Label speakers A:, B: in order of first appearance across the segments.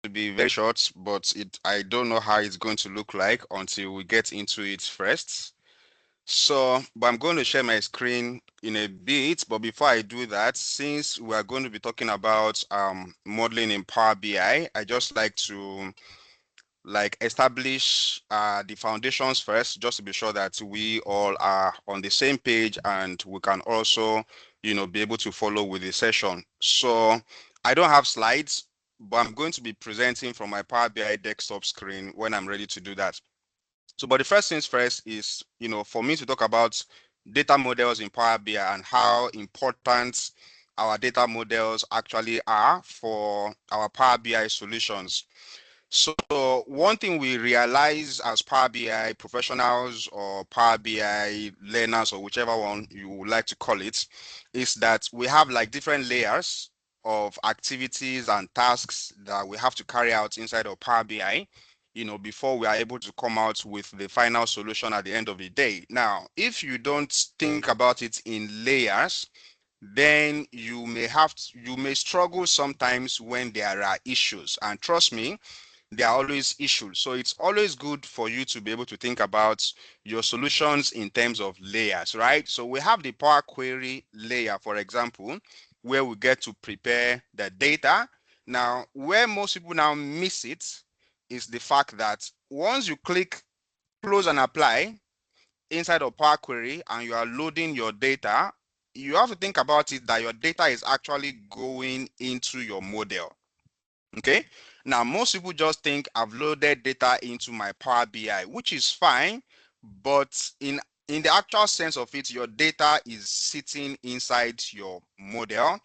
A: to be very short, but I don't know how it's going to look like until we get into it first. So, but I'm going to share my screen in a bit. But before I do that, since we are going to be talking about modeling in Power BI, I just like to establish the foundations first, just to be sure that we all are on the same page and we can also, be able to follow with the session. So I don't have slides, but I'm going to be presenting from my Power BI desktop screen when I'm ready to do that. So, but the first things first is, for me to talk about data models in Power BI and how important our data models actually are for our Power BI solutions. So one thing we realize as Power BI professionals or Power BI learners or whichever one you would like to call it, is that we have like different layers of activities and tasks that we have to carry out inside of Power BI, before we are able to come out with the final solution at the end of the day. Now, if you don't think about it in layers, then you may struggle sometimes when there are issues. And trust me, there are always issues. So it's always good for you to be able to think about your solutions in terms of layers, right? So we have the Power Query layer, for example, where we get to prepare the data. Now, where most people now miss it is the fact that once you click close and apply inside of Power Query and you are loading your data, you have to think about it that your data is actually going into your model. Okay. Now, most people just think I've loaded data into my Power BI, which is fine, but in the actual sense of it, your data is sitting inside your model,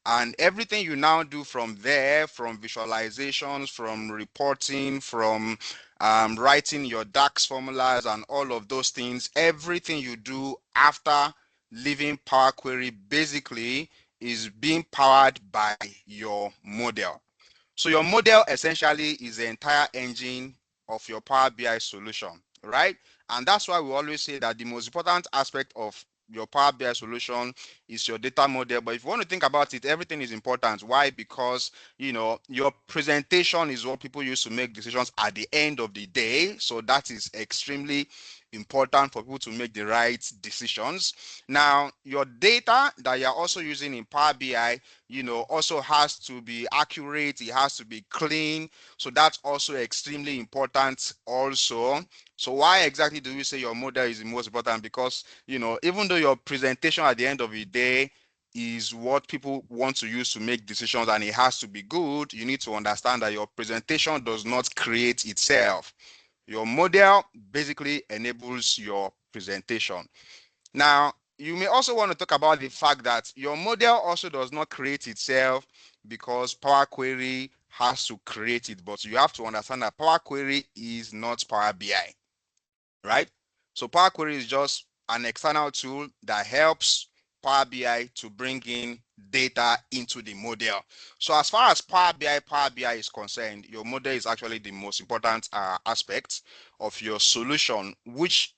A: and everything you now do from there, from visualizations, from reporting, from writing your DAX formulas and all of those things, everything you do after leaving Power Query basically is being powered by your model. So your model essentially is the entire engine of your Power BI solution, right? And that's why we always say that the most important aspect of your Power BI solution is your data model. But if you want to think about it, everything is important. Why? Because, your presentation is what people use to make decisions at the end of the day. So that is extremely important for people to make the right decisions. Now, your data that you're also using in Power BI, also has to be accurate, it has to be clean. So that's also extremely important also. So why exactly do we say your model is the most important? Because, even though your presentation at the end of the day is what people want to use to make decisions and it has to be good, you need to understand that your presentation does not create itself. Your model basically enables your presentation. Now, you may also want to talk about the fact that your model also does not create itself because Power Query has to create it, but you have to understand that Power Query is not Power BI, right? So Power Query is just an external tool that helps Power BI to bring in data into the model. So as far as Power BI is concerned, your model is actually the most important aspect of your solution, which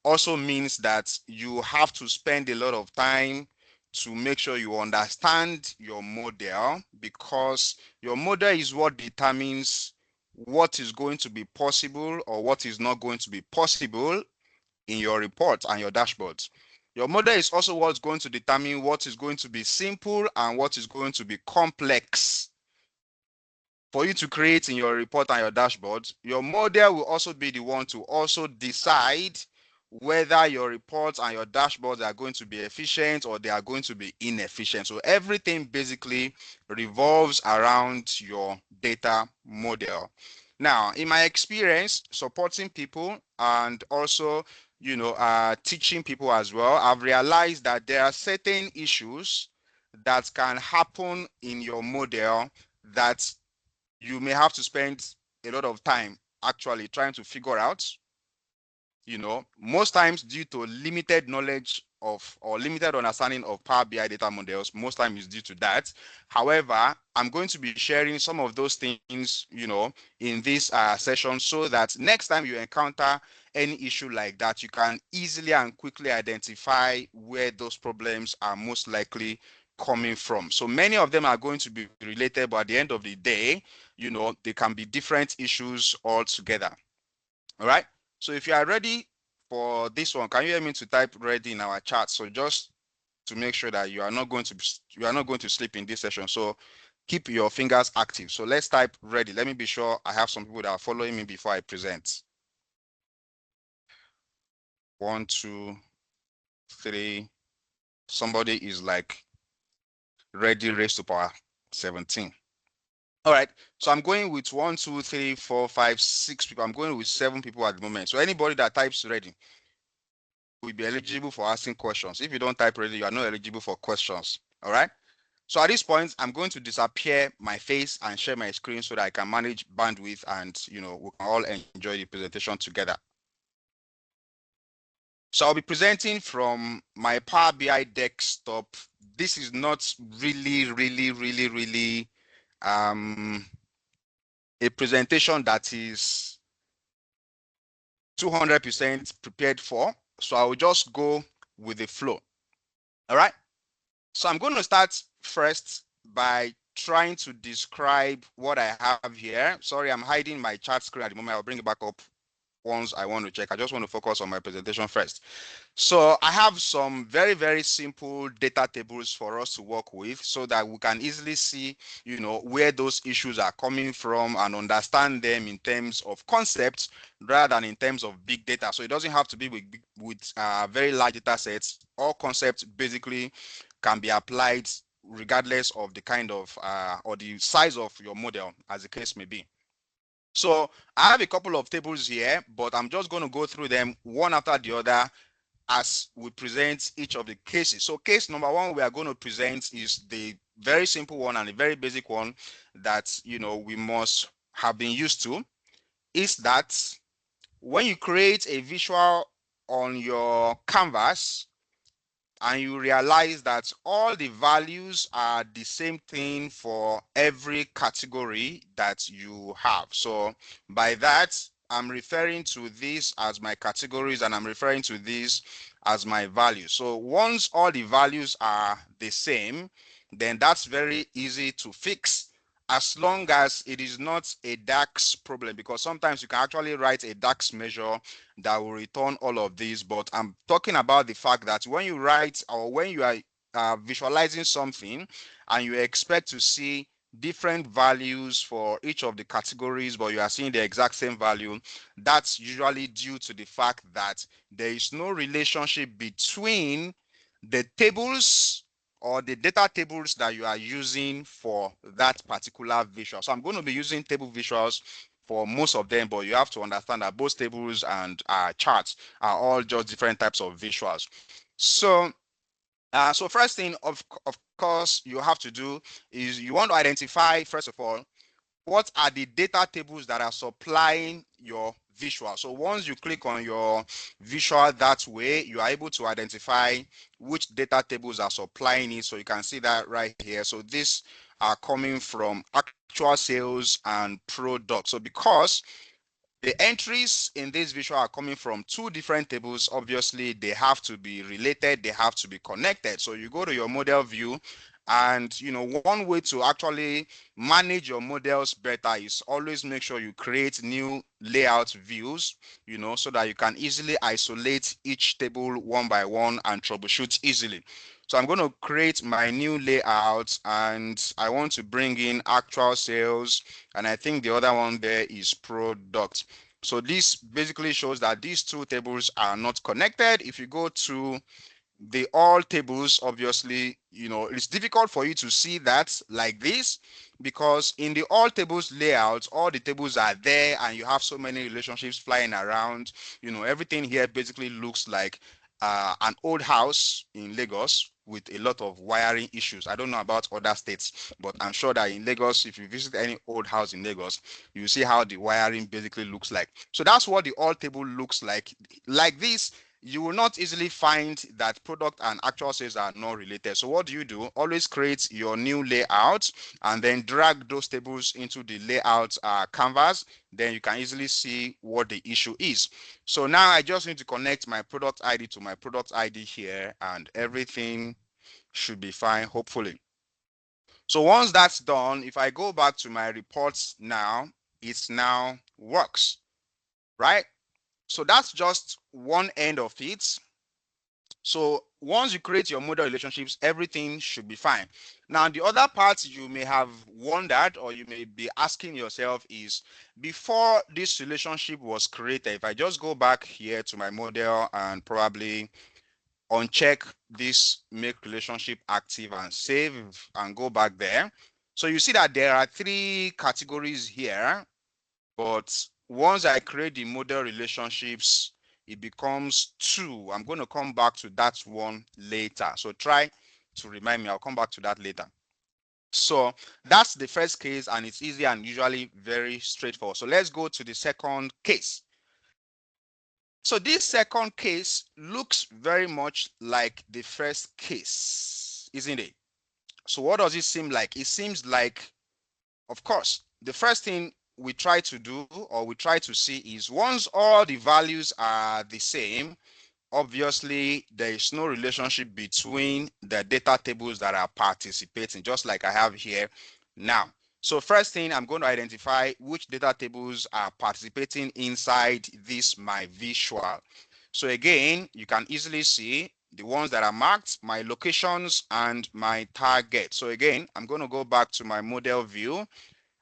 A: also means that you have to spend a lot of time to make sure you understand your model, because your model is what determines what is going to be possible or what is not going to be possible in your reports and your dashboards. Your model is also what's going to determine what is going to be simple and what is going to be complex for you to create in your report and your dashboard. Your model will also be the one to also decide whether your reports and your dashboards are going to be efficient or they are going to be inefficient. So everything basically revolves around your data model. Now, in my experience supporting people and also, teaching people as well, I've realized that there are certain issues that can happen in your model that you may have to spend a lot of time actually trying to figure out, most times due to limited knowledge of or limited understanding of Power BI data models. Most times is due to that. However, I'm going to be sharing some of those things, in this session, so that next time you encounter any issue like that, you can easily and quickly identify where those problems are most likely coming from. So many of them are going to be related, but at the end of the day, they can be different issues altogether. All right. So if you are ready for this one, can you hear me to type ready in our chat? So just to make sure that you are not going to sleep in this session. So keep your fingers active. So let's type ready. Let me be sure I have some people that are following me before I present. 1, 2, 3. Somebody is like ready raised to power 17. All right. So I'm going with 1, 2, 3, 4, 5, 6 people. I'm going with 7 people at the moment. So anybody that types ready will be eligible for asking questions. If you don't type ready, you are not eligible for questions. All right. So at this point, I'm going to disappear my face and share my screen so that I can manage bandwidth and, we can all enjoy the presentation together. So I'll be presenting from my Power BI desktop. This is not really a presentation that is 200% prepared for. So I'll just go with the flow. All right. So I'm going to start first by trying to describe what I have here. Sorry, I'm hiding my chat screen at the moment. I'll bring it back up once I want to check. I just want to focus on my presentation first. So I have some very simple data tables for us to work with so that we can easily see, where those issues are coming from and understand them in terms of concepts rather than in terms of big data. So it doesn't have to be with very large data sets. All concepts basically can be applied regardless of the kind of or the size of your model, as the case may be. So I have a couple of tables here, but I'm just going to go through them one after the other as we present each of the cases. So case number 1 we are going to present is the very simple one and a very basic one that we must have been used to, is that when you create a visual on your canvas and you realize that all the values are the same thing for every category that you have. So by that, I'm referring to this as my categories and I'm referring to this as my values. So once all the values are the same, then that's very easy to fix as long as it is not a DAX problem, because sometimes you can actually write a DAX measure that will return all of these. But I'm talking about the fact that when you write or when you are visualizing something and you expect to see different values for each of the categories, but you are seeing the exact same value, that's usually due to the fact that there is no relationship between the tables or the data tables that you are using for that particular visual. So I'm going to be using table visuals for most of them, but you have to understand that both tables and charts are all just different types of visuals. So so first thing, of course, you have to do is you want to identify, first of all, what are the data tables that are supplying your visual. So once you click on your visual that way, you are able to identify which data tables are supplying it. So you can see that right here. So these are coming from actual sales and product. So because the entries in this visual are coming from 2 different tables, obviously they have to be related, they have to be connected. So you go to your model view, and one way to actually manage your models better is always make sure you create new layout views, so that you can easily isolate each table one by one and troubleshoot easily. So I'm going to create my new layout and I want to bring in actual sales, and I think the other one there is product. So this basically shows that these 2 tables are not connected. If you go to the all tables, obviously, it's difficult for you to see that like this, because in the all tables layout, all the tables are there and you have so many relationships flying around. Everything here basically looks like an old house in Lagos with a lot of wiring issues. I don't know about other states, but I'm sure that in Lagos, if you visit any old house in Lagos, you see how the wiring basically looks like. So that's what the all table looks like. Like this, you will not easily find that product and actual sales are not related. So what do? Always create your new layout and then drag those tables into the layout canvas. Then you can easily see what the issue is. So now I just need to connect my product ID to my product ID here, and everything should be fine, hopefully. So once that's done, if I go back to my reports now, it now works, right? So that's just one end of it. So once you create your model relationships, everything should be fine. Now, the other part you may have wondered or you may be asking yourself is, before this relationship was created, if I just go back here to my model and probably uncheck this make relationship active and save and go back there. So you see that there are three categories here, but once I create the model relationships, it becomes two. I'm going to come back to that one later. So try to remind me. I'll come back to that later. So that's the first case, and it's easy and usually very straightforward. So let's go to the second case. So this second case looks very much like the first case, isn't it? So what does it seem like? It seems like, of course, the first thing we try to do or we try to see is, once all the values are the same, obviously there is no relationship between the data tables that are participating, just like I have here now. So first thing, I'm going to identify which data tables are participating inside this my visual. So again, you can easily see the ones that are marked, my locations and my target. So again, I'm going to go back to my model view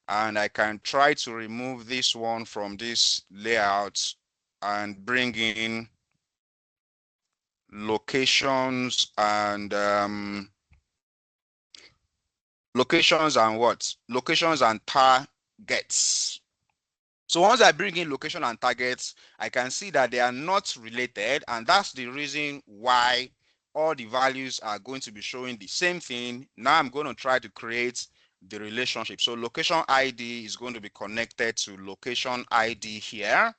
A: and I can try to remove this one from this layout and bring in locations and what? Locations and targets. So once I bring in location and targets, I can see that they are not related, and that's the reason why all the values are going to be showing the same thing. Now I'm going to try to create the relationship. So location ID is going to be connected to location ID here.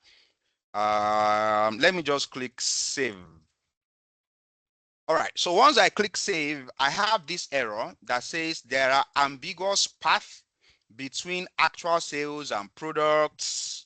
A: Let me just click save. All right, so once I click save, I have this error that says there are ambiguous paths between actual sales and products,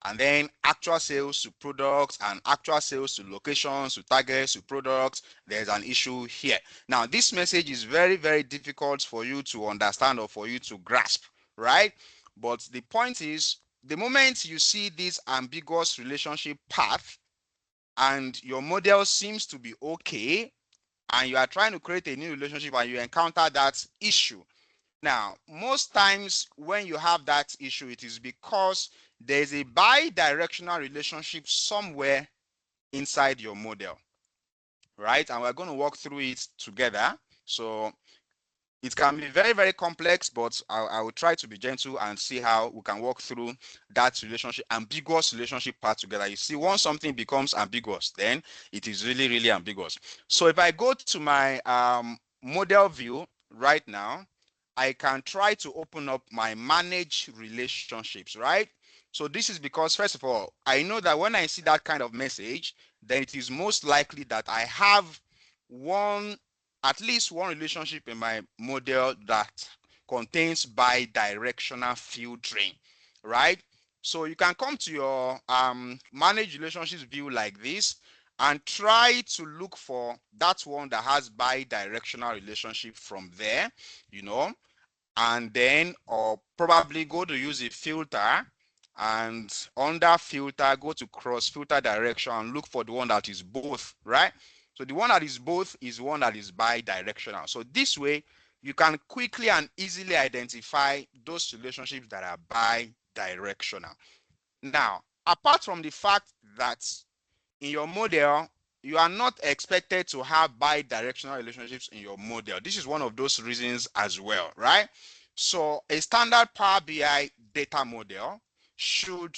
A: and then actual sales to products and actual sales to locations, to targets, to products. There's an issue here. Now, this message is very, very difficult for you to understand or for you to grasp, right? But the point is, the moment you see this ambiguous relationship path and your model seems to be okay, and you are trying to create a new relationship and you encounter that issue. Now, most times when you have that issue, it is because there's a bi-directional relationship somewhere inside your model, right? And we're going to walk through it together. So it can be very, very complex, but I will try to be gentle and see how we can walk through that relationship, ambiguous relationship part together. You see, once something becomes ambiguous, then it is really, really ambiguous. So if I go to my model view right now, I can try to open up my manage relationships, right? So this is because, first of all, I know that when I see that kind of message, then it is most likely that I have at least one relationship in my model that contains bi-directional filtering, right? So you can come to your manage relationships view like this and try to look for that one that has bi-directional relationship from there, you know, and then or probably go to use a filter, and under filter go to cross filter direction and look for the one that is both, right? So the one that is both is one that is bi-directional. So this way you can quickly and easily identify those relationships that are bi-directional. Now, apart from the fact that in your model you are not expected to have bi-directional relationships in your model, this is one of those reasons as well, right? So a standard Power BI data model should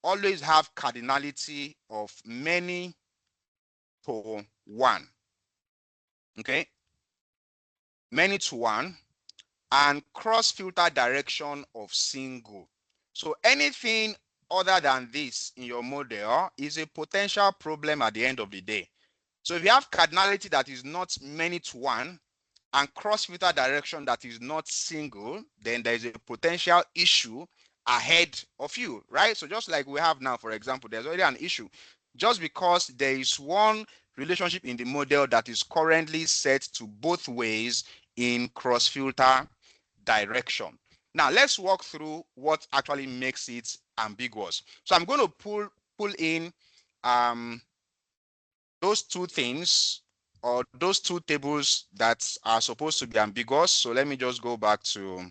A: always have cardinality of many to one, okay? Many to one, and cross filter direction of single. So anything other than this in your model is a potential problem at the end of the day. So if you have cardinality that is not many to one and cross filter direction that is not single, then there is a potential issue ahead of you, right? So just like we have now, for example, there's already an issue. Just because there is one relationship in the model that is currently set to both ways in cross-filter direction. Now let's walk through what actually makes it ambiguous. So I'm going to pull in those two things or those two tables that are supposed to be ambiguous. So let me just go back to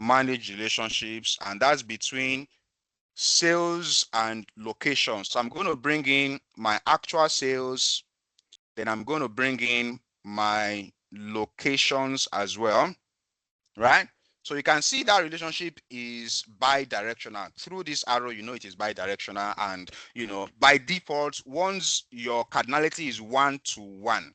A: manage relationships, and that's between sales and location. So I'm going to bring in my actual sales, then I'm going to bring in my locations as well, right? So you can see that relationship is bi-directional. Through this arrow, you know it is bi-directional, and by default, once your cardinality is 1-to-1,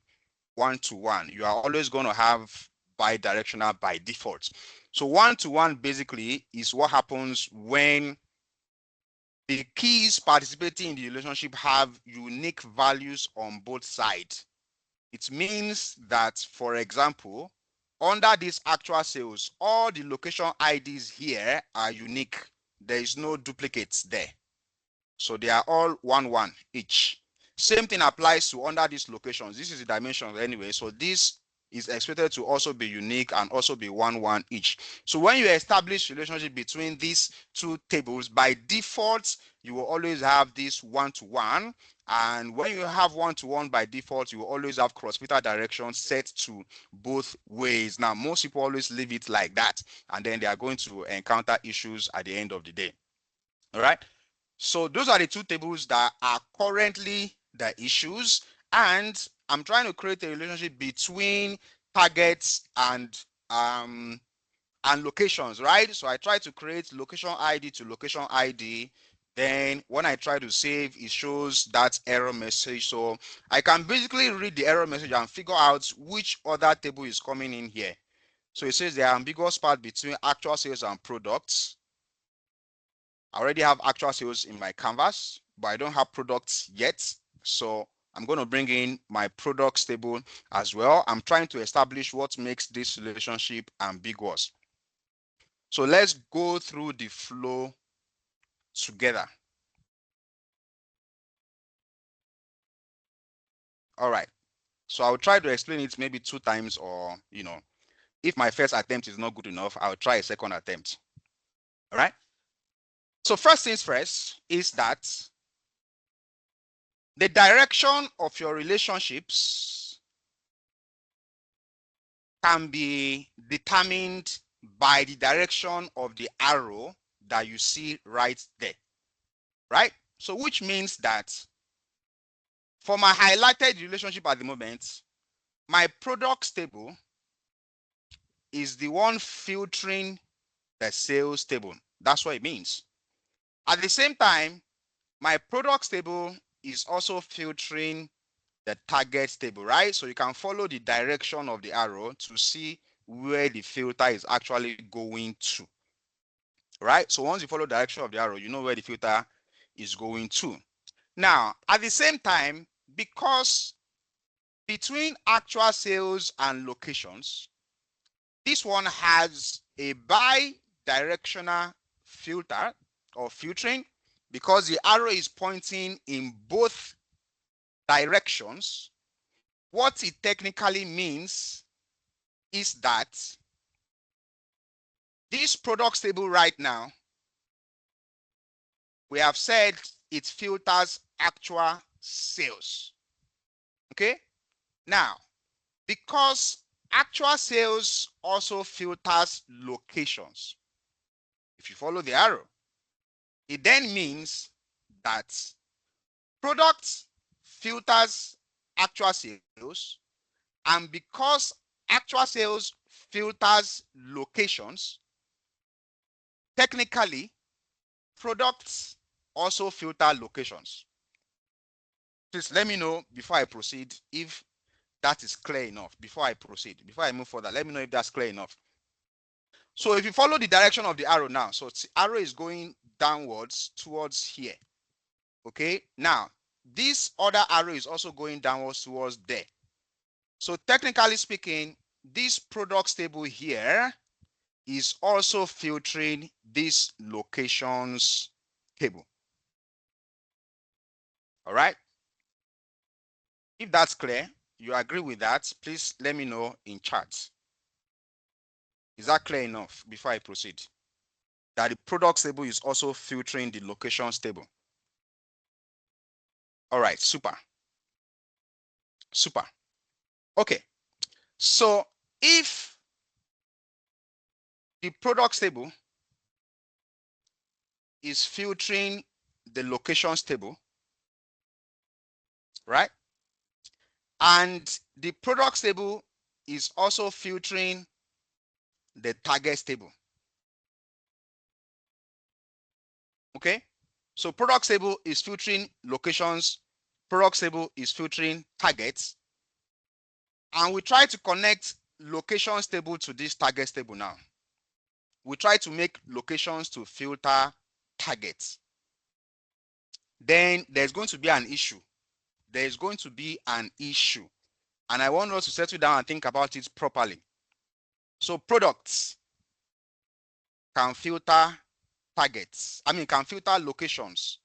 A: 1-to-1, you are always going to have bi-directional by default. So 1-to-1 basically is what happens when the keys participating in the relationship have unique values on both sides. It means that, for example, under this actual sales, all the location IDs here are unique. There is no duplicates there. So they are all 1-1 each. Same thing applies to under these locations. This is the dimensions anyway. So this is expected to also be unique and also be 1-1 each. So when you establish relationship between these two tables, by default, you will always have this 1-to-1. And when you have 1-to-1 by default, you will always have cross-filter direction set to both ways. Now, most people always leave it like that, and then they are going to encounter issues at the end of the day. All right. So those are the two tables that are currently the issues, and I'm trying to create a relationship between targets and locations, right? So I try to create location ID to location ID. Then when I try to save, it shows that error message. So I can basically read the error message and figure out which other table is coming in here. So it says the ambiguous part between actual sales and products. I already have actual sales in my canvas, but I don't have products yet. So I'm going to bring in my products table as well. I'm trying to establish what makes this relationship ambiguous. So let's go through the flow together. All right. So I'll try to explain it maybe 2 times, or, if my first attempt is not good enough, I'll try a second attempt. All right. So first things first is that the direction of your relationships can be determined by the direction of the arrow that you see right there, right? So which means that for my highlighted relationship at the moment, my products table is the one filtering the sales table. That's what it means. At the same time, my products table is also filtering the target table, right? So you can follow the direction of the arrow to see where the filter is actually going to, right? So once you follow the direction of the arrow, you know where the filter is going to. Now, at the same time, because between actual sales and locations, this one has a bi-directional filter or filtering, because the arrow is pointing in both directions. What it technically means is that this products table right now, we have said it filters actual sales. Okay? Now, because actual sales also filters locations, if you follow the arrow, it then means that products filters actual sales, and because actual sales filters locations, technically products also filter locations. Please let me know before I proceed if that is clear enough. Before I proceed, before I move further, let me know if that's clear enough. So if you follow the direction of the arrow now, so the arrow is going downwards towards here. Okay, now this other arrow is also going downwards towards there. So technically speaking, this products table here is also filtering this locations table. All right. If that's clear, you agree with that, please let me know in chat. Is that clear enough before I proceed? That the products table is also filtering the locations table. All right, super. Super. Okay. So if the products table is filtering the locations table, right? And the products table is also filtering the targets table. Okay? So products table is filtering locations, products table is filtering targets, and we try to connect locations table to this targets table now. We try to make locations to filter targets. Then there's going to be an issue. There is going to be an issue. And I want us to settle down and think about it properly. So products can filter targets. Can filter locations.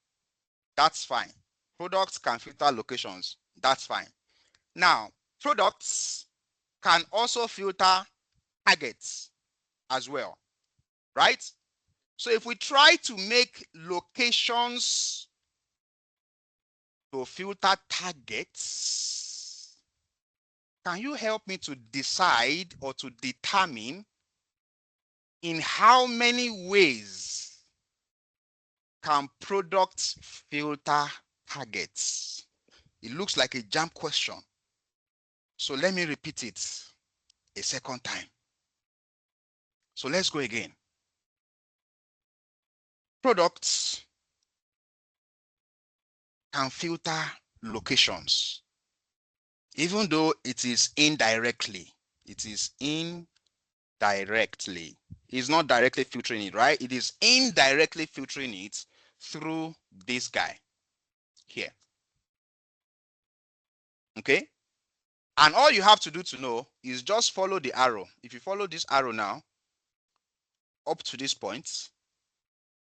A: That's fine. Products can filter locations. That's fine. Now, products can also filter targets as well, right? So if we try to make locations to filter targets, can you help me to decide or to determine in how many ways can products filter targets? It looks like a jam question. So let me repeat it a second time. So let's go again. Products can filter locations, even though it is indirectly. It is indirectly. It's not directly filtering it, right? It is indirectly filtering it through this guy here. Okay? And all you have to do to know is just follow the arrow. If you follow this arrow now, up to this point,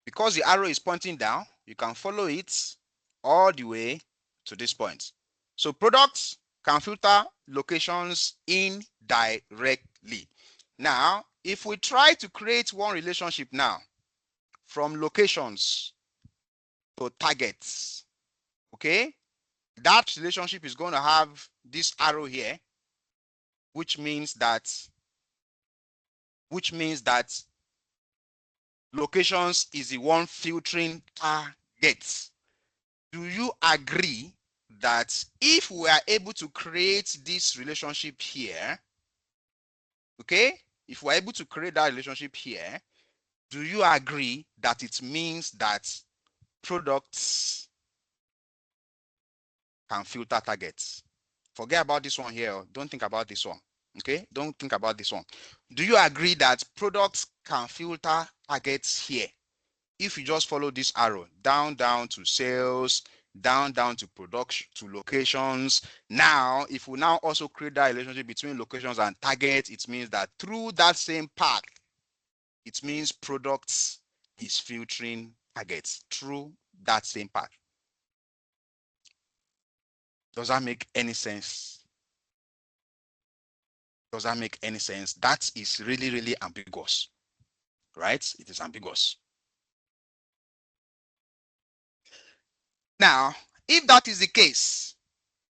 A: because the arrow is pointing down, you can follow it all the way to this point. So products can filter locations indirectly. Now, if we try to create one relationship now from locations to targets, okay, that relationship is going to have this arrow here, which means that locations is the one filtering targets. Do you agree that if we are able to create this relationship here, okay, if we're able to create that relationship here, do you agree that it means that products can filter targets? Forget about this one here. Don't think about this one. Okay, don't think about this one. Do you agree that products can filter targets here? If you just follow this arrow down to sales, down to production, to locations. Now, if we now also create that relationship between locations and targets, it means that through that same path, it means products is filtering targets through that same path. Does that make any sense? Does that make any sense? That is really, really ambiguous, right? It is ambiguous. Now, if that is the case,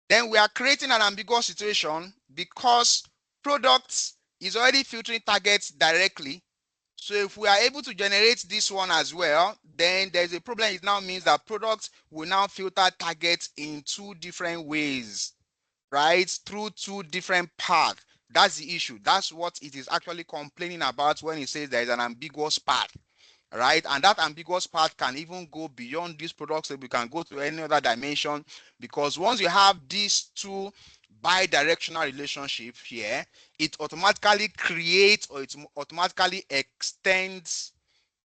A: then we are creating an ambiguous situation because products is already filtering targets directly. So if we are able to generate this one as well, then there's a problem. It now means that products will now filter targets in two different ways, right? Through two different paths. That's the issue. That's what it is actually complaining about when it says there is an ambiguous path, right? And that ambiguous path can even go beyond these products. So we can go to any other dimension, because once you have these two bi-directional relationship here, it automatically creates, or it automatically extends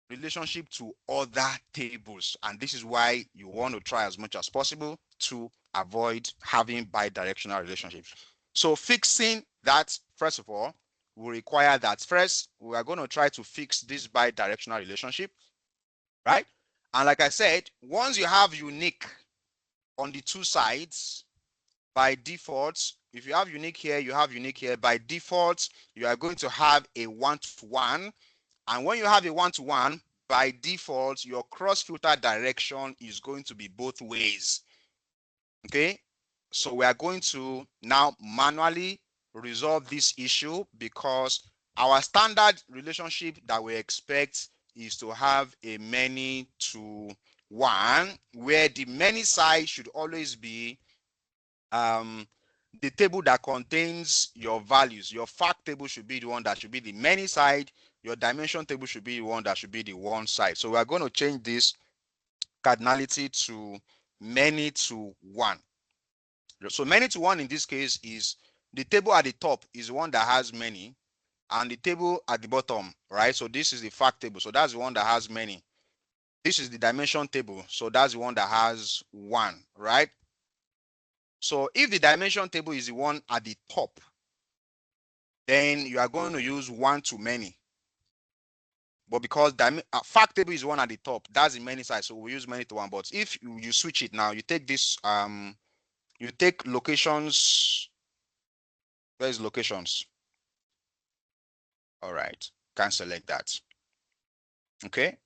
A: relationship to other tables. And this is why you want to try as much as possible to avoid having bi-directional relationships. So fixing that, first of all, will require that first we are going to try to fix this bi-directional relationship, right? And like I said, once you have unique on the two sides, by default, if you have unique here, you have unique here. By default, you are going to have a one-to-one. And when you have a one-to-one, by default, your cross filter direction is going to be both ways. Okay, so we are going to now manually resolve this issue because our standard relationship that we expect is to have a many to one, where the many side should always be the table that contains your values. Your fact table should be the one that should be the many side. Your dimension table should be the one that should be the one side. So we are going to change this cardinality to many to one. So many to one in this case is the table at the top is the one that has many, and the table at the bottom, right? So this is the fact table. So that's the one that has many. This is the dimension table. So that's the one that has one, right? So if the dimension table is the one at the top, then you are going to use one to many. But because fact table is one at the top, that's the many side, so we use many to one. But if you switch it now, you take this, you take locations. Where's locations? All right, can select that. Okay.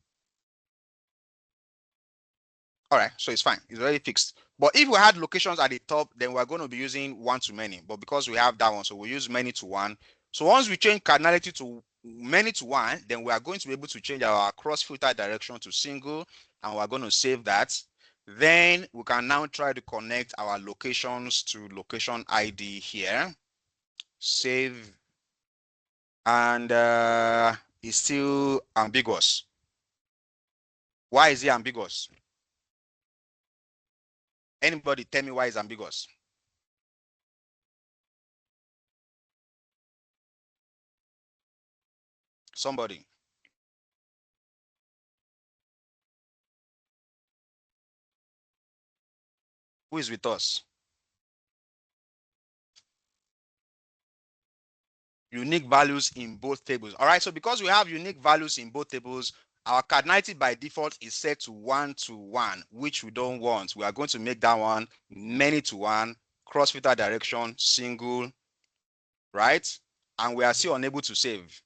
A: All right, so it's fine. It's already fixed. But if we had locations at the top, then we're going to be using one to many. But because we have that one, so we use many to one. So once we change cardinality to many to one, then we are going to be able to change our cross filter direction to single, and we're going to save that. Then we can now try to connect our locations to location ID here. Save. And it's still ambiguous. Why is it ambiguous? Anybody tell me why it's ambiguous? Somebody. Who is with us? Unique values in both tables. All right, so because we have unique values in both tables, our cardinality by default is set to one to one, which we don't want. We are going to make that one many to one, cross filter direction, single, right? And we are still unable to save.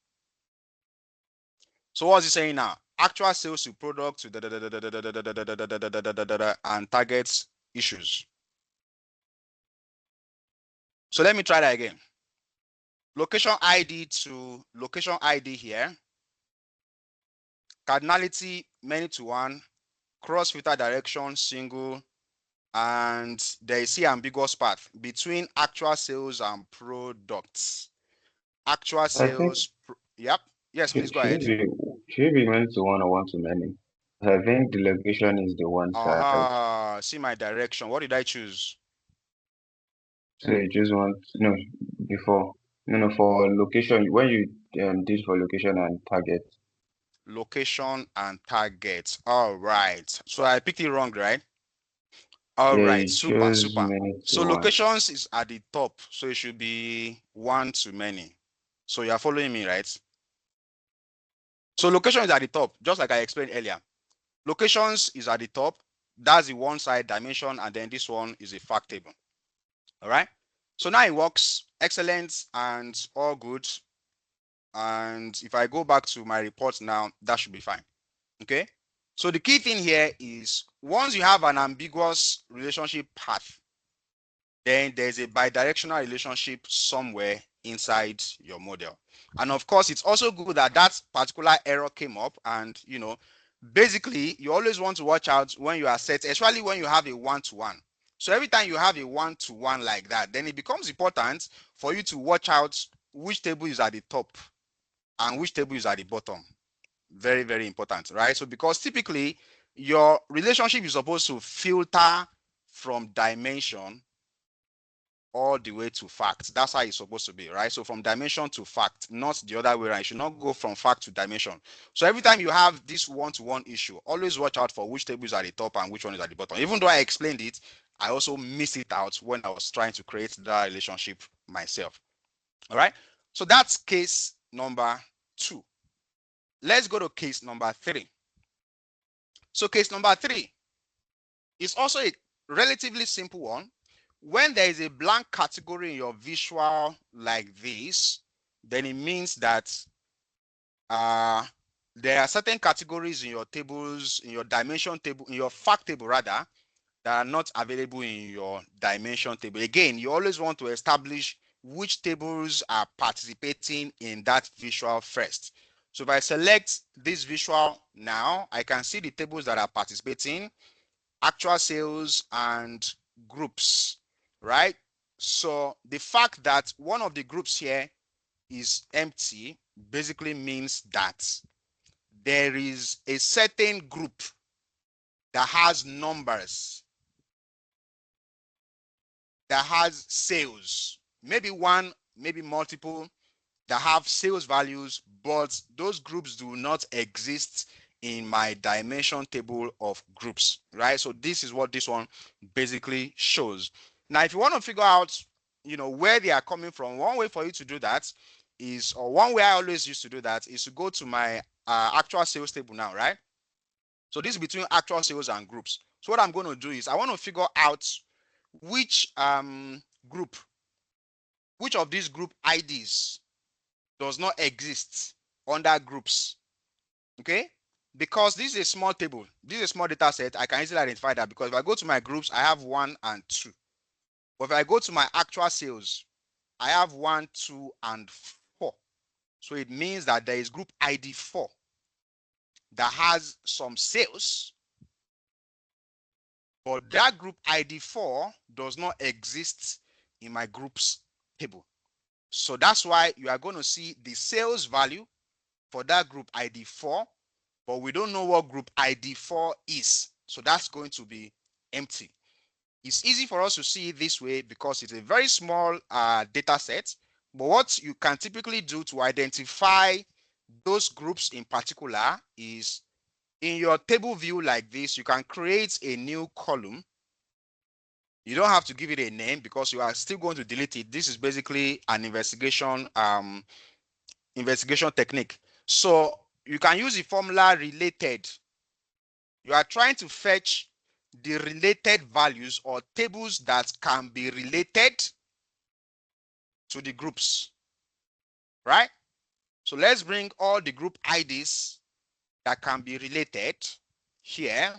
A: So what's it saying now? Actual sales to product to and targets issues. So let me try that again. Location ID to location ID here. Cardinality many to one, cross filter direction single, and there is here ambiguous path between actual sales and products. Actual sales. Yep. Yes, please go ahead.
B: Should be meant to one or one to many. I think the location is the one side.
A: See my direction. What did I choose?
B: So you just want no before no for location when you did for location and target.
A: Location and target. All right. So I picked it wrong, right? All
B: Yeah,
A: right.
B: you
A: Super,
B: choose
A: super.
B: many to
A: So
B: one.
A: locations is at the top. So it should be one to many. So you are following me, right? So location is at the top, just like I explained earlier. Locations is at the top. That's the one side dimension, and then this one is a fact table. All right. So now it works. Excellent and all good. And if I go back to my report now, that should be fine. Okay. So the key thing here is once you have an ambiguous relationship path, then there's a bidirectional relationship somewhere inside your model. And of course, it's also good that that particular error came up. And, basically, you always want to watch out when you are set, especially when you have a one-to-one. So every time you have a one-to-one like that, then it becomes important for you to watch out which table is at the top and which table is at the bottom. Very, very important, right? So because typically your relationship is supposed to filter from dimension all the way to fact. That's how it's supposed to be, right? So from dimension to fact, not the other way around. You should not go from fact to dimension. So every time you have this one-to-one issue, always watch out for which table is at the top and which one is at the bottom. Even though I explained it, I also missed it out when I was trying to create that relationship myself. All right. So that's case number 2. Let's go to case number 3. So case number 3 is also a relatively simple one, when there is a blank category in your visual like this, then it means that there are certain categories in your tables, in your dimension table, in your fact table rather, that are not available in your dimension table. Again, you always want to establish which tables are participating in that visual first. So if I select this visual now, I can see the tables that are participating, actual sales and groups, right? So the fact that one of the groups here is empty basically means that there is a certain group that has numbers, that has sales, maybe one, maybe multiple, that have sales values, but those groups do not exist in my dimension table of groups, right? So this is what this one basically shows. Now, if you want to figure out, where they are coming from, one way for you to do that is, or one way I always used to do that is to go to my actual sales table now, right? So this is between actual sales and groups. So what I'm going to do is I want to figure out which group, which of these group IDs does not exist under groups. Okay, because this is a small table, this is a small data set, I can easily identify that, because if I go to my groups, I have 1 and 2. But if I go to my actual sales, I have 1, 2, and 4. So it means that there is group ID 4 that has some sales, but that group ID 4 does not exist in my groups table. So that's why you are going to see the sales value for that group ID 4, but we don't know what group ID 4 is. So that's going to be empty. It's easy for us to see it this way because it's a very small data set. But what you can typically do to identify those groups in particular is, in your table view like this, you can create a new column. You don't have to give it a name because you are still going to delete it. This is basically an investigation technique. So you can use the formula related. You are trying to fetch the related values or tables that can be related to the groups, right? So let's bring all the group IDs that can be related here.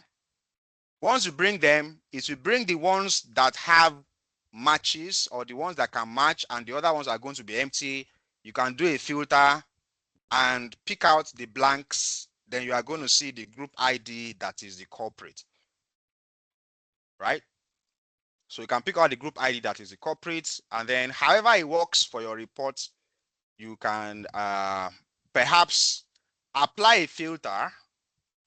A: Once you bring them, it will bring the ones that have matches, or the ones that can match, and the other ones are going to be empty. You can do a filter and pick out the blanks. Then you are going to see the group ID that is the culprit, right? So you can pick out the group ID that is the culprit, and then however it works for your report, you can perhaps apply a filter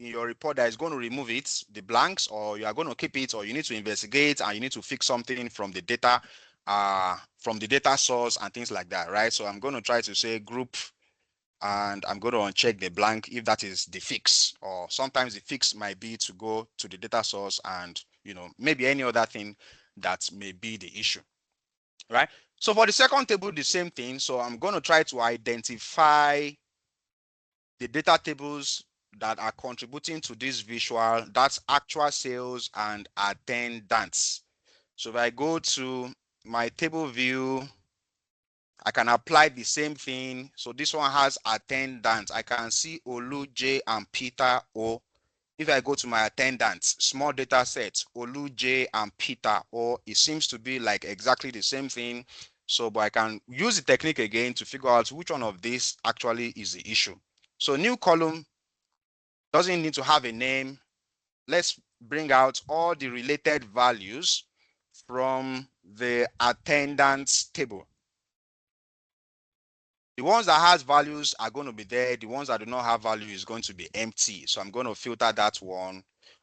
A: in your report that is going to remove it, the blanks, or you are going to keep it, or you need to investigate and you need to fix something from the data source and things like that, right? So I'm going to try to say group, and I'm going to uncheck the blank if that is the fix, or sometimes the fix might be to go to the data source and maybe any other thing that may be the issue, right? So for the second table, the same thing. So I'm going to try to identify the data tables that are contributing to this visual, that's actual sales and attendance. So if I go to my table view, I can apply the same thing. So this one has attendance. I can see Olu J and Peter O. If I go to my attendance, small data set, Olu J and Peter O, it seems to be like exactly the same thing. So, but I can use the technique again to figure out which one of these actually is the issue. So new column doesn't need to have a name. Let's bring out all the related values from the attendance table. The ones that has values are going to be there. The ones that do not have value is going to be empty. So I'm going to filter that one.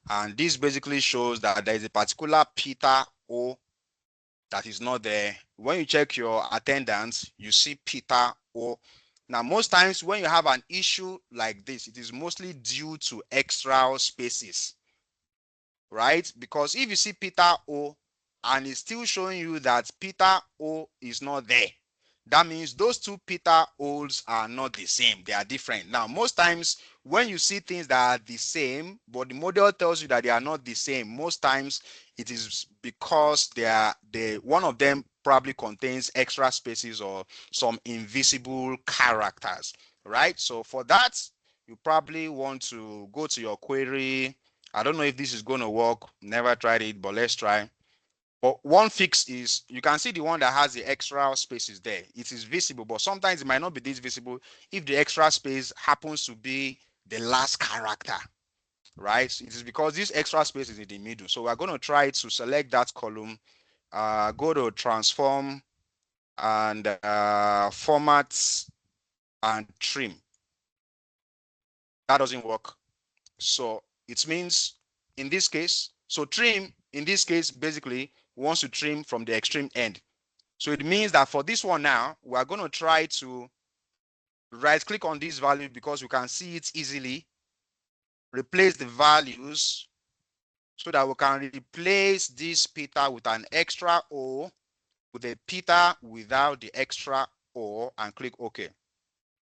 A: And this basically shows that there is a particular Peter O that is not there. When you check your attendance, you see Peter O. Now, most times when you have an issue like this, it is mostly due to extra spaces, right? Because if you see Peter O and it's still showing you that Peter O is not there, That means those two pita holes are not the same. They are different. Now, most times when you see things that are the same, but the model tells you that they are not the same, most times it is because one of them probably contains extra spaces or some invisible characters, right? So for that, you probably want to go to your query. I don't know if this is going to work. Never tried it, but let's try. But one fix is you can see the one that has the extra spaces there. It is visible, but sometimes it might not be this visible if the extra space happens to be the last character, right? So it is because this extra space is in the middle. So we're going to try to select that column, go to transform and format and trim. That doesn't work. So it means in this case, so trim in this case basically wants to trim from the extreme end. So it means that for this one now, we are going to try to right click on this value because we can see it easily, replace the values so that we can replace this pita with an extra O with a pita without the extra O and click OK,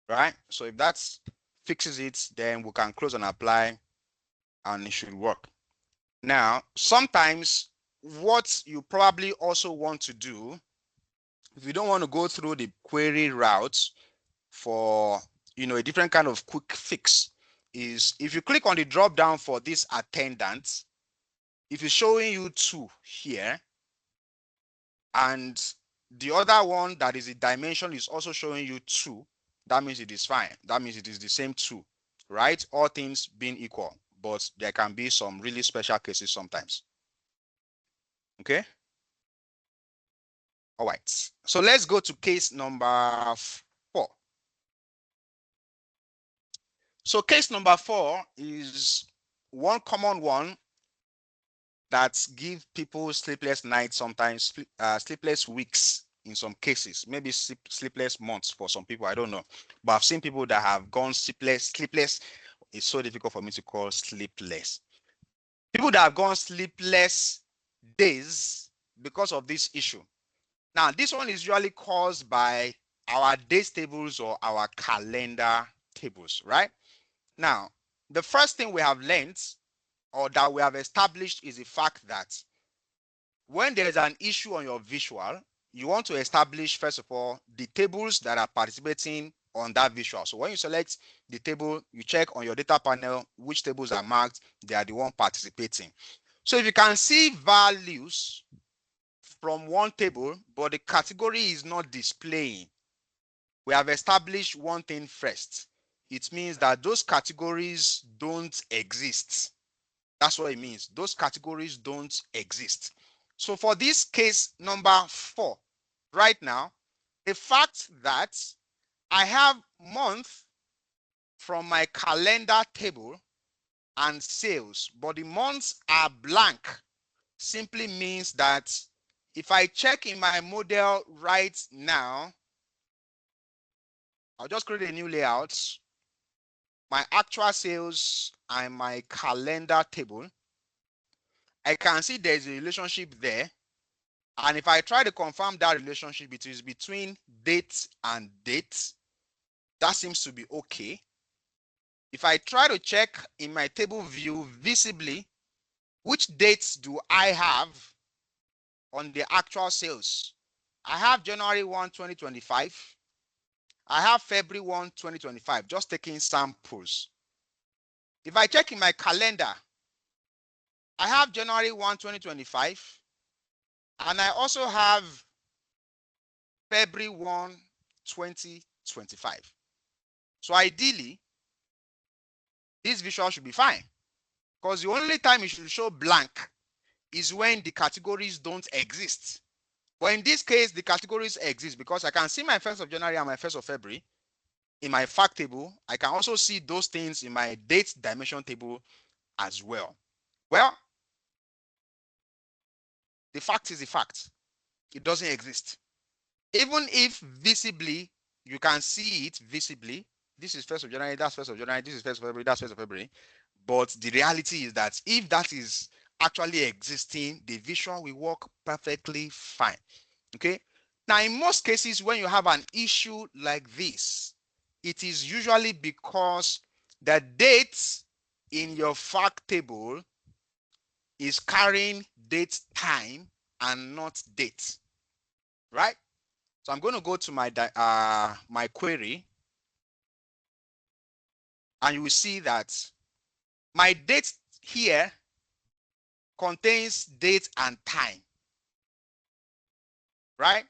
A: right? So if that fixes it, then we can close and apply and it should work. Now, sometimes what you probably also want to do, if you don't want to go through the query routes, for a different kind of quick fix, is if you click on the drop down for this attendant, if it's showing you 2 here and the other one that is the dimension is also showing you 2, that means it is fine. That means it is the same 2, right? All things being equal, but there can be some really special cases sometimes. Okay, all right, so let's go to case number 4. So case number 4 is one common one that give people sleepless nights, sometimes sleepless weeks in some cases, maybe sleepless months for some people, I don't know. But I've seen people that have gone sleepless. It's so difficult for me to call sleepless. People that have gone sleepless days because of this issue. Now, this one is usually caused by our days tables or our calendar tables, right? Now, the first thing we have learned or that we have established is the fact that when there is an issue on your visual, you want to establish, first of all, the tables that are participating on that visual. So when you select the table, you check on your data panel which tables are marked, they are the one participating. So if you can see values from one table, but the category is not displaying, we have established one thing first. It means that those categories don't exist. That's what it means. Those categories don't exist. So for this case number 4, right now, the fact that I have month from my calendar table and sales, but the months are blank, simply means that if I check in my model right now, I'll just create a new layout, my actual sales and my calendar table, I can see there's a relationship there. And if I try to confirm that relationship, it is between date and date. That seems to be okay. If I try to check in my table view visibly, which dates do I have on the actual sales? I have January 1, 2025. I have February 1, 2025, just taking samples. If I check in my calendar, I have January 1, 2025, and I also have February 1, 2025. So ideally, this visual should be fine, because the only time it should show blank is when the categories don't exist. But in this case, the categories exist because I can see my 1st of January and my 1st of February in my fact table. I can also see those things in my date dimension table as well. Well, the fact is the fact. It doesn't exist. Even if visibly, you can see it visibly. This is 1st of January, that's 1st of January, this is 1st of February, that's 1st of February. But the reality is that if that is actually existing, the visual will work perfectly fine. Okay. Now, in most cases, when you have an issue like this, it is usually because the date in your fact table is carrying date time and not date, right? So I'm going to go to my my query, and you will see that my date here contains date and time, right?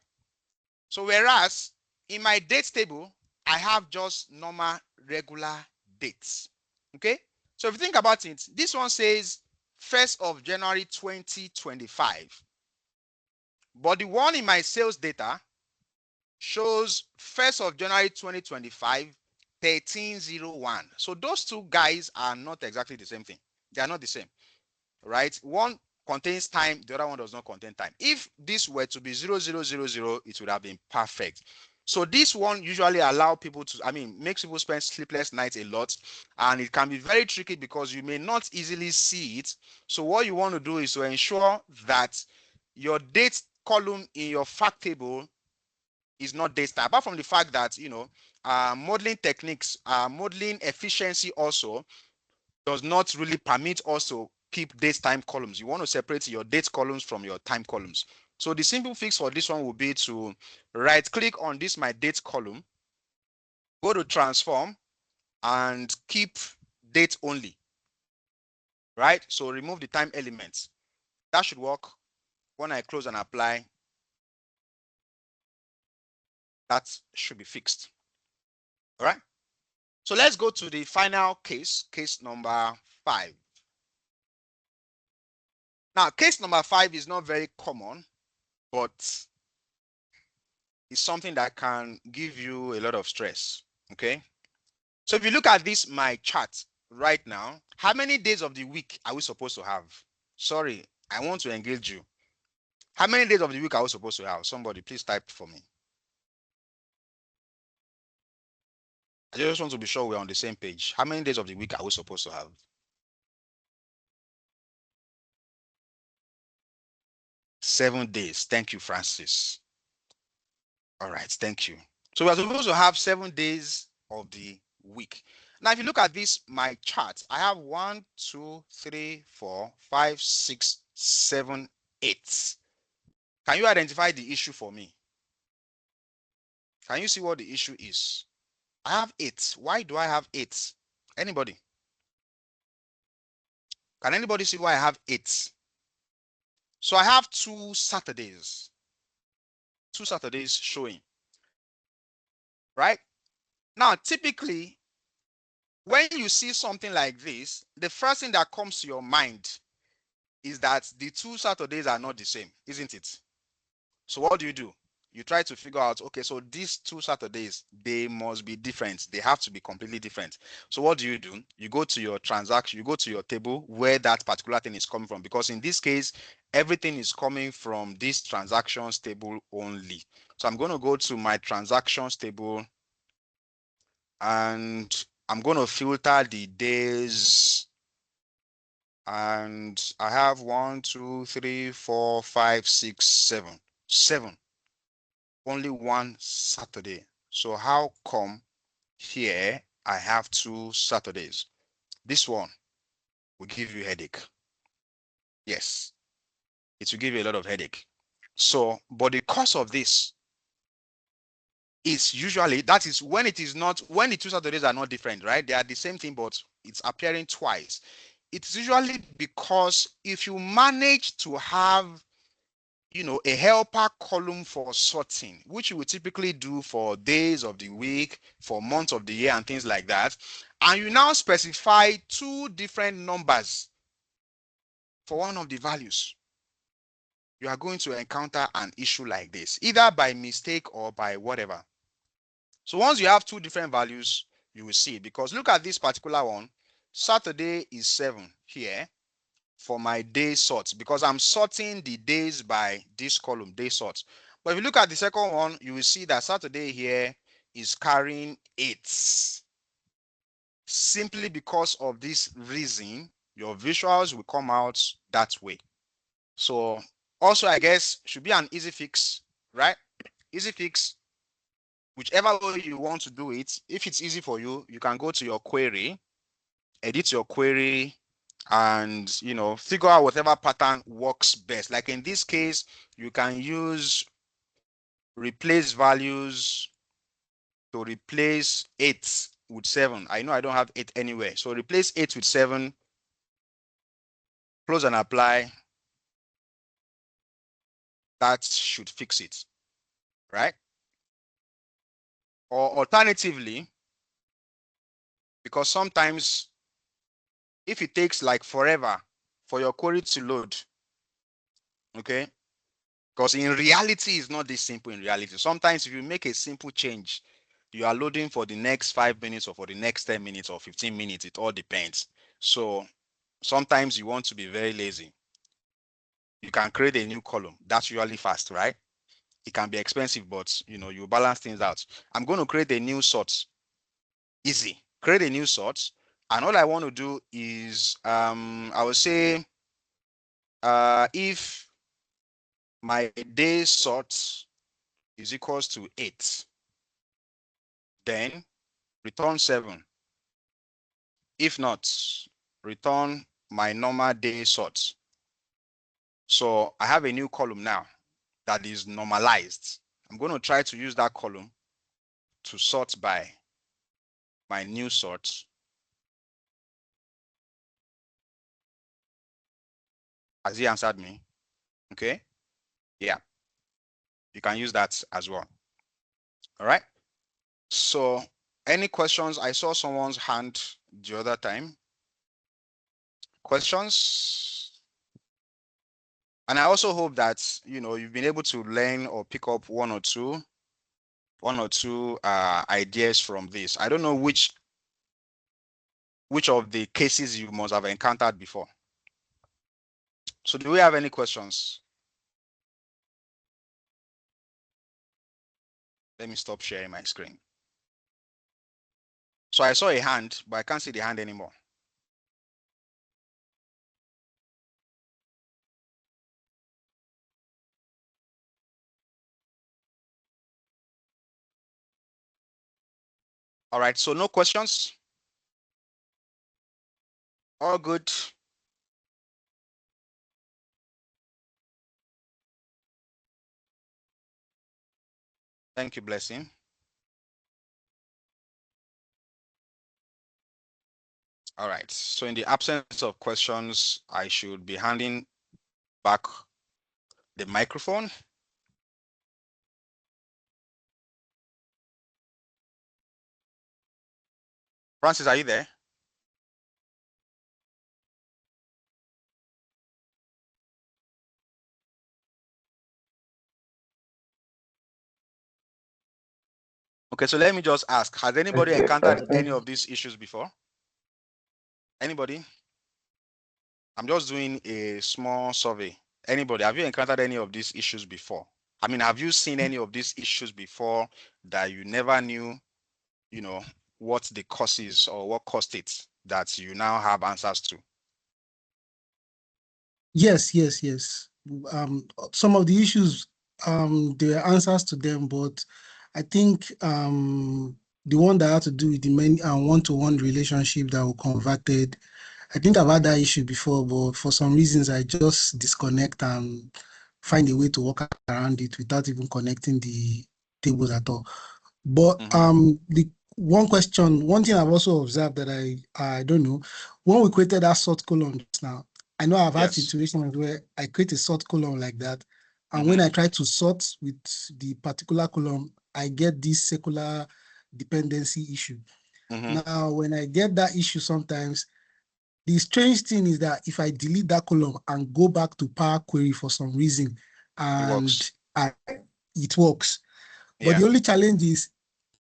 A: So whereas in my date table, I have just normal regular dates. Okay? So if you think about it, this one says 1st of January 2025. But the one in my sales data shows 1st of January 2025, 1301. So those two guys are not exactly the same thing. They are not the same, right? One contains time, the other one does not contain time. If this were to be 0000, it would have been perfect. So this one usually allow people to, makes people spend sleepless nights a lot, and it can be very tricky because you may not easily see it. So what you want to do is to ensure that your date column in your fact table is not date time. Apart from the fact that, modeling techniques, modeling efficiency also does not really permit us to keep date time columns. You want to separate your date columns from your time columns. So the simple fix for this one will be to right click on this my date column, go to transform and keep date only, right? So remove the time elements. That should work. When I close and apply, that should be fixed. All right. So let's go to the final case, case number 5. Now, case number 5 is not very common, but it's something that can give you a lot of stress. Okay. So if you look at this, my chart right now, how many days of the week are we supposed to have? Sorry, I want to engage you. How many days of the week are we supposed to have? Somebody, please type for me. I just want to be sure we're on the same page. How many days of the week are we supposed to have? 7 days. Thank you, Francis. All right, thank you. So we're supposed to have 7 days of the week. Now, if you look at this, my chart, I have 1, 2, 3, 4, 5, 6, 7, 8. Can you identify the issue for me? Can you see what the issue is? I have 8. Why do I have 8? Anybody? Can anybody see why I have 8? So I have 2 Saturdays. 2 Saturdays showing. Right? Now, typically, when you see something like this, the first thing that comes to your mind is that the 2 Saturdays are not the same, isn't it? So what do? You try to figure out, okay, so these 2 Saturdays, they must be different. They have to be completely different. So what do? You go to your transaction, you go to your table where that particular thing is coming from, because in this case, everything is coming from this transactions table only. So I'm going to go to my transactions table, and I'm going to filter the days, and I have 1, 2, 3, 4, 5, 6, 7. 7. Only one Saturday. So how come here I have 2 Saturdays? This one will give you a headache. Yes, it will give you a lot of headache. So, but the cause of this is usually, that is when it is not, when the 2 Saturdays are not different, right? They are the same thing, but it's appearing twice. It's usually because if you manage to have a helper column for sorting, which you would typically do for days of the week, for months of the year, and things like that, and you now specify 2 different numbers for one of the values, you are going to encounter an issue like this, either by mistake or by whatever. So once you have 2 different values, you will see it, because look at this particular one. Saturday is 7 here for my day sort, because I'm sorting the days by this column, day sort. But if you look at the second one, you will see that Saturday here is carrying 8. Simply because of this reason, your visuals will come out that way. So also, I guess, should be an easy fix, right? easy fix, whichever way you want to do it. If it's easy for you, you can go to your query, edit your query, and figure out whatever pattern works best. Like in this case, you can use replace values to replace 8 with 7. I know I don't have 8 anywhere, so replace 8 with 7, close and apply. That should fix it, right? Or alternatively, because sometimes if it takes like forever for your query to load, okay, because in reality it's not this simple. In reality, sometimes if you make a simple change, you are loading for the next 5 minutes or for the next 10 minutes or 15 minutes. It all depends. So sometimes you want to be very lazy. You can create a new column. That's usually fast, right? It can be expensive, but you balance things out. I'm going to create a new sort. Easy. Create a new sort. And all I want to do is I will say if my day sort is equals to 8, then return 7. If not, return my normal day sort. So I have a new column now that is normalized. I'm going to try to use that column to sort by my new sort. Has he answered me? Okay. Yeah. You can use that as well. All right. So any questions? I saw someone's hand the other time. Questions? And I also hope that you've been able to learn or pick up one or two ideas from this. I don't know which of the cases you must have encountered before. So do we have any questions? Let me stop sharing my screen. So I saw a hand, but I can't see the hand anymore. All right, so no questions? All good. Thank you, Blessing. All right, so in the absence of questions, I should be handing back the microphone. Francis, are you there? Okay, so let me just ask, has anybody
B: Okay,
A: encountered any of these issues before? Anybody? I'm just doing a small survey. Anybody, have you encountered any of these issues before? I mean, have you seen any of these issues before that you never knew, what the cause is or what caused it that you now have answers to?
C: Yes, yes, yes. Some of the issues, there are answers to them, but I think the one that had to do with the many one-to-one relationship that were converted, I think I've had that issue before, but for some reasons I just disconnect and find a way to work around it without even connecting the tables at all. But the one thing I've also observed that I don't know, when we created that sort column just now, I know I've had
A: Yes.
C: situations where I create a sort column like that, and when I try to sort with the particular column, I get this secular dependency issue. Now, when I get that issue sometimes, the strange thing is that if I delete that column and go back to Power Query for some reason,
A: It works.
C: it works. But
A: Yeah.
C: the only challenge is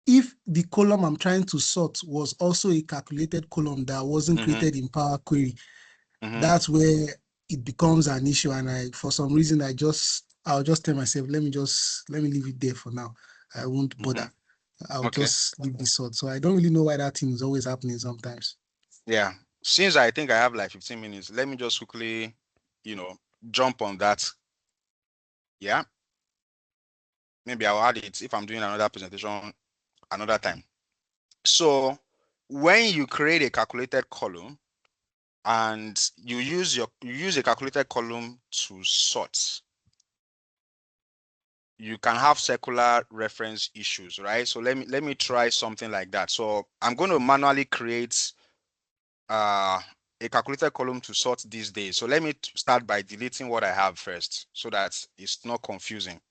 C: if the column I'm trying to sort was also a calculated column that wasn't created in Power Query, that's where it becomes an issue. And for some reason, I'll just tell myself, let me leave it there for now. I won't bother. I'll
A: Okay.
C: just leave the sort. So I don't really know why that thing is always happening sometimes.
A: Yeah. Since I think I have like 15 minutes, let me just quickly, jump on that. Yeah. Maybe I'll add it if I'm doing another presentation another time. So when you create a calculated column and you use a calculated column to sort, you can have circular reference issues, right? So let me try something like that. So I'm going to manually create a calculated column to sort these days. So let me start by deleting what I have first so that it's not confusing.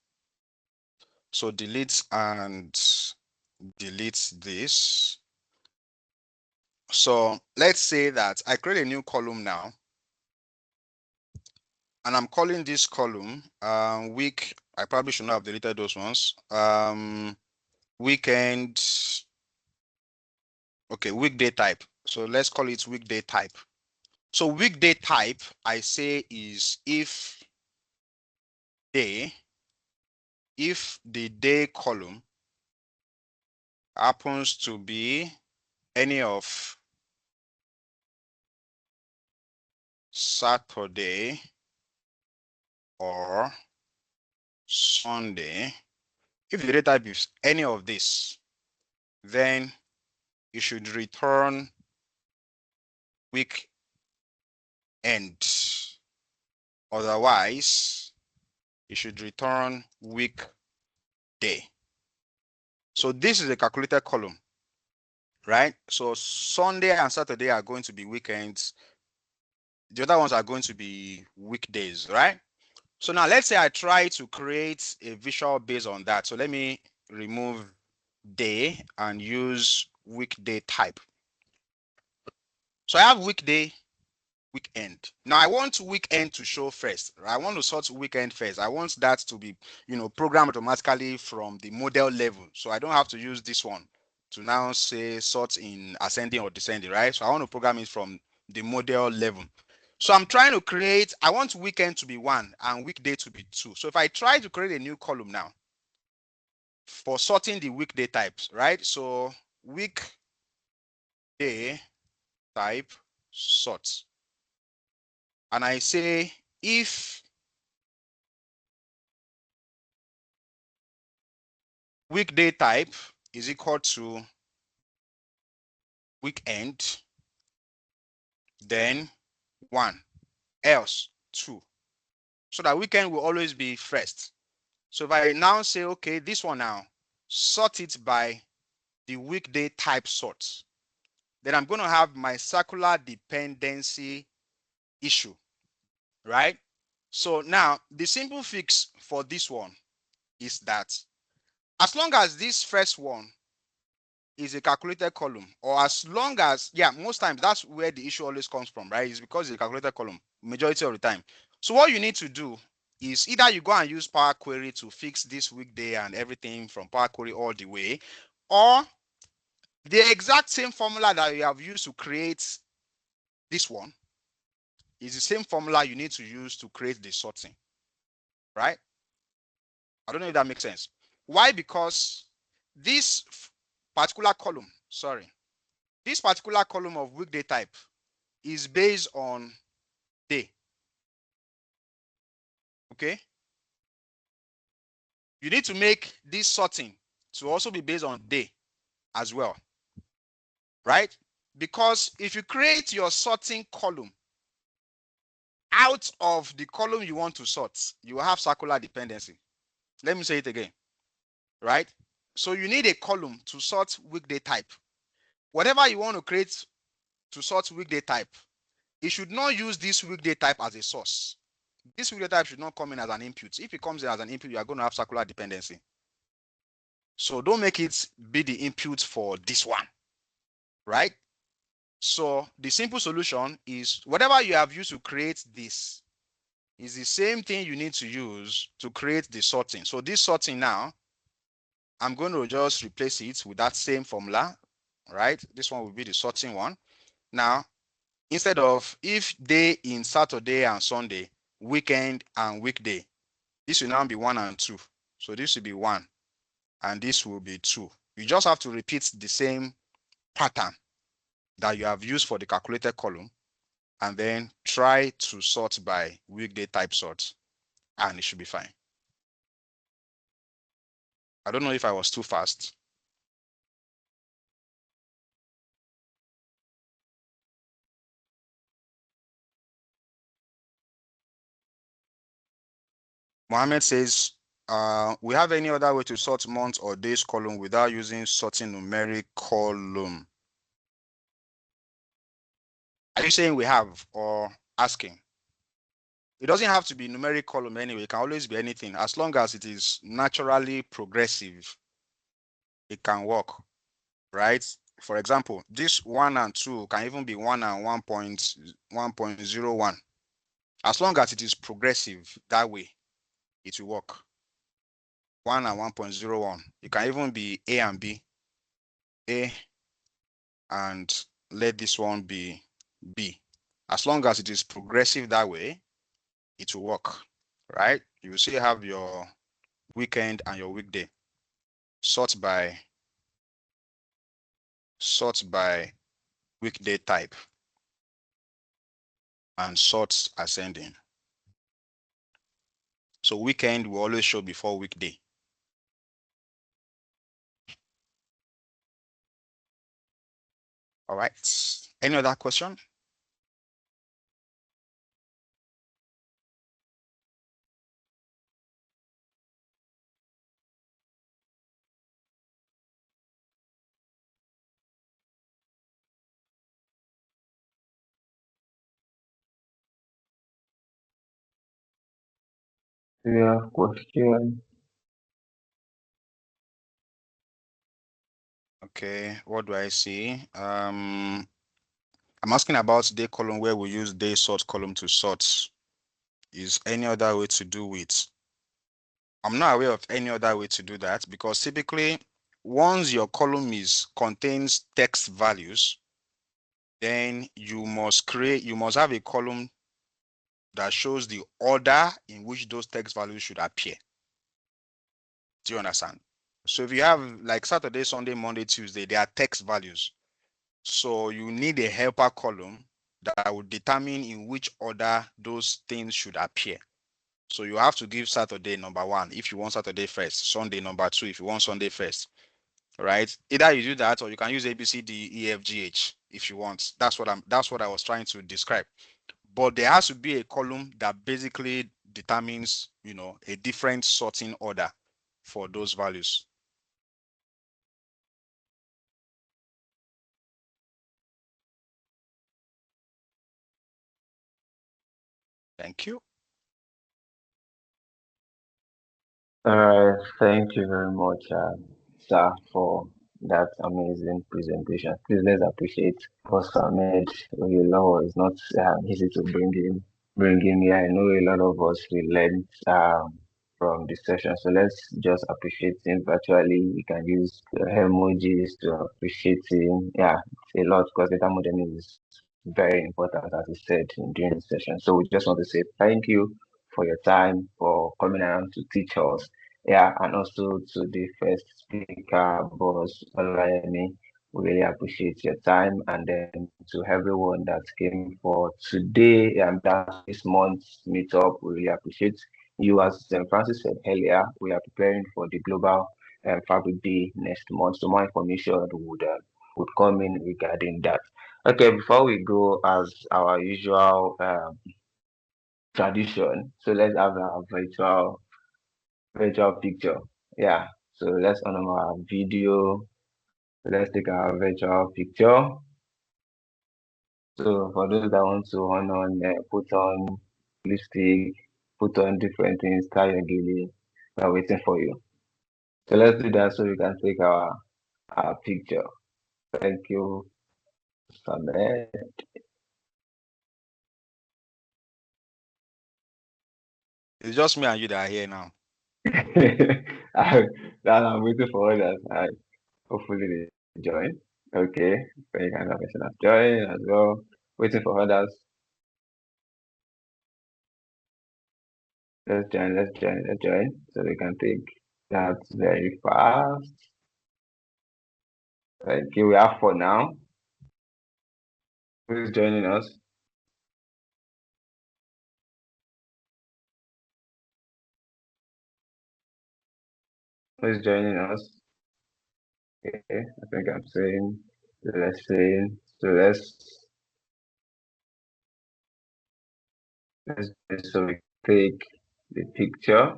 A: So delete and delete this. So let's say that I create a new column now, and I'm calling this column week. I probably should not have deleted those ones. Weekend. Okay, weekday type. So let's call it weekday type. So weekday type, I say is if the day column happens to be any of Saturday or Sunday, if the day type is any of this, then you should return weekend. Otherwise, you should return weekday. So this is a calculated column, right? So Sunday and Saturday are going to be weekends. The other ones are going to be weekdays, right? So now let's say I try to create a visual based on that. So let me remove day and use weekday type. So I have weekday, weekend. Now I want weekend to show first. I want to sort weekend first. I want that to be, programmed automatically from the model level. So I don't have to use this one to now say sort in ascending or descending, right? So I want to program it from the model level. So I'm trying to create, I want weekend to be 1 and weekday to be 2. So if I try to create a new column now for sorting the weekday types, right? So weekday type sort. And I say if weekday type is equal to weekend, then 1, else 2. So that weekend will always be first. So if I now say, okay, this one now, sort it by the weekday type sort, then I'm going to have my circular dependency issue, right? So now the simple fix for this one is that as long as this first one is a calculated column, or as long as, most times that's where the issue always comes from, right? It's because it's a calculated column majority of the time. So what you need to do is either you go and use Power Query to fix this weekday and everything from Power Query all the way, or the exact same formula that you have used to create this one is the same formula you need to use to create the sorting, right? I don't know if that makes sense. Why? Because this particular column, this particular column of weekday type is based on day. Okay. You need to make this sorting to also be based on day as well, right? Because if you create your sorting column out of the column you want to sort, you will have circular dependency. Let me say it again, right? So you need a column to sort weekday type. Whatever you want to create to sort weekday type, it should not use this weekday type as a source. This weekday type should not come in as an input. If it comes in as an input, you are going to have circular dependency. So don't make it be the input for this one, right? So the simple solution is whatever you have used to create this is the same thing you need to use to create the sorting. So this sorting now, I'm going to just replace it with that same formula, right? This one will be the sorting one. Now, instead of if day in Saturday and Sunday, weekend and weekday, this will now be 1 and 2. So this will be 1 and this will be 2. You just have to repeat the same pattern that you have used for the calculated column and then try to sort by weekday type sort and it should be fine. I don't know if I was too fast. Mohammed says, we have any other way to sort months or days column without using sorting numeric column? Are you saying we have or asking? It doesn't have to be numeric column anyway. It can always be anything. As long as it is naturally progressive, it can work, right? For example, this 1 and 2 can even be 1 and 1.1.01. As long as it is progressive that way, it will work. 1 and 1.01. It can even be A and B. A and let this one be B. As long as it is progressive that way, it will work, right? You will still have your weekend and your weekday. Sort by weekday type and sort ascending. So weekend will always show before weekday. All right. Any other question?
B: Yeah, question.
A: Okay, what do I see? I'm asking about day column where we use day sort column to sort. Is any other way to do it? I'm not aware of any other way to do that because typically once your column contains text values, then you must have a column that shows the order in which those text values should appear. Do you understand? So if you have like Saturday, Sunday, Monday, Tuesday, they are text values. So you need a helper column that will determine in which order those things should appear. So you have to give Saturday number 1 if you want Saturday first, Sunday number 2 if you want Sunday first, right? Either you do that or you can use A, B, C, D, E, F, G, H if you want. That's what I was trying to describe. But there has to be a column that basically determines, a different sorting order for those values. Thank you.
B: Thank you very much, sir, for that amazing presentation. Please let's appreciate Boss Ahmed Oyelowo. It's not easy to bring him here. I know a lot of us we learned from this session, so let's just appreciate him virtually. We can use emojis to appreciate him. Yeah, it's a lot because data modeling is very important, as he said during the session. So we just want to say thank you for your time, for coming around to teach us. Yeah, and also to the first speaker, Boss Olayemi. We really appreciate your time. And then to everyone that came for today and this month's meetup, we really appreciate you. As Francis said earlier, we are preparing for the Global Fabric Day next month. So more information would come in regarding that. Okay, before we go, as our usual tradition, so let's have a virtual picture. Yeah, so let's on our video. Let's take our virtual picture. So for those that want to put on lipstick, put on different things, tie your gilly, we're waiting for you. So let's do that so we can take our picture. Thank you, Ahmed.
A: It's just me and you that are here now.
B: I'm waiting for others. Hopefully they join. Okay, very kind of person has joined as well. Waiting for others. Let's join. So we can take that very fast. Okay, we have 4 now. Who's joining us? Who's joining us? Okay, I think I'm saying, let's say, so so we take the picture.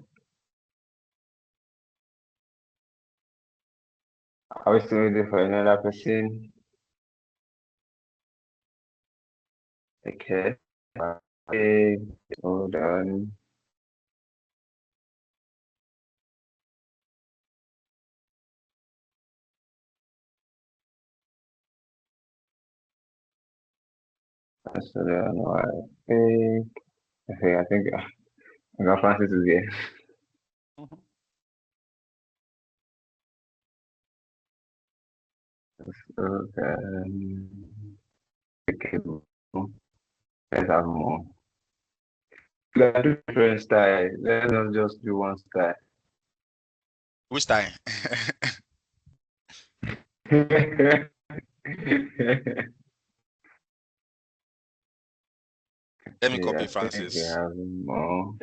B: Are we still waiting for another person? Okay. Okay, hold on. So then, I think I got Francis is here.
A: Mhm.
B: Okay, let's have more. Let's do different style. Let's not just do one style.
A: Which time? Let me
B: Yeah,
A: copy
B: I think we
A: Francis.
B: have more.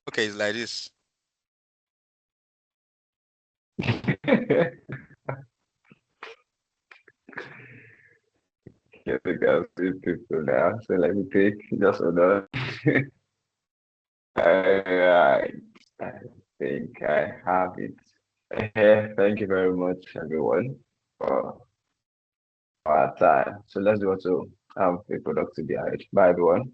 A: Okay, it's like this.
B: I think I'll see people now. So let me take just hold on. Alright, I think I have it. Thank you very much, everyone, for our time. So let's do also have a productive day ahead. Bye, everyone.